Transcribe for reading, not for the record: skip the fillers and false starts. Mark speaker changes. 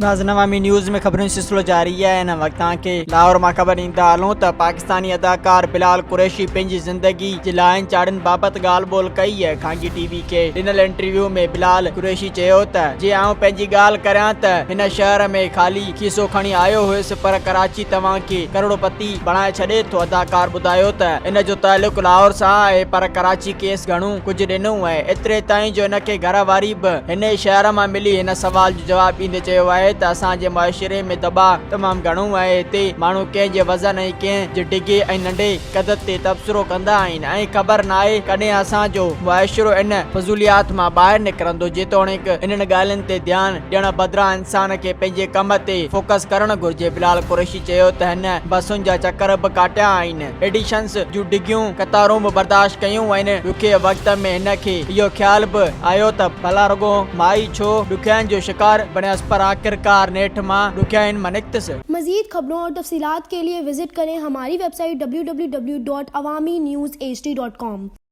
Speaker 1: नाज़रीन अवामी न्यूज़ में खबरों सिलसिलो जारी है। इन वक्त के लाहौर मां खबर ईंदा हलूं त पाकिस्तानी अदाकार बिलाल कुरैशी पंहिंजी ज़िंदगी जे लाइन चाड़िन बाबत ॻाल्हि ॿोल कई है। खांगी टीवी के ॾिनल इंटरव्यू में बिलाल कुरैशी चयो त जे आऊं पंहिंजी ॻाल्हि करियां त हिन शहर में ख़ाली खीसो खणी आयो हुयुसि पर कराची तव्हां खे करोड़पति बणाए छॾे थो। अदाकार ॿुधायो त इन जो ताल्लुक लाहौर सां आहे पर कराची केस घणो कुझु ॾिनो आहे। एतिरे ताईं जो हिनखे घर वारी बि हिन शहर मां मिली। हिन सवाल जो जवाब ॾींदे चयो आहे त असांजे मुआशिरे में दबाव तमामु घणो आहे। हिते माण्हू कंहिंजे वज़न ऐं कंहिंजे डिघे ऐं नंढे कद ते तबसरो कंदा आहिनि ऐं ख़बर न आहे कॾहिं असांजो मुआशिरो इन फज़ूलियात मां ॿाहिरि निकिरंदो। जेतोणीकि इन्हनि ॻाल्हियुनि ते ध्यानु ॾियण बदिरां इंसान खे पंहिंजे कम ते फोकस करणु घुर्जे। बिलाल कुरैशी चयो त हिन बसुनि जा चकर बि काटिया आहिनि, एडिशंस जूं डिघियूं कतारूं बि बर्दाश्त कयूं आहिनि। ॾुखे वक़्त में हिन खे इहो ख्याल बि आयो त भला रुगो माई छो ॾुखियाईनि जो शिकार बणियसि पर आखिरकार नेठ मां ॾुखियाईनि मां निकतसि।
Speaker 2: मज़ीद खबरों और तफसीलात के लिए विजिट करें हमारी वेबसाइट www.awamiNewsHD.com।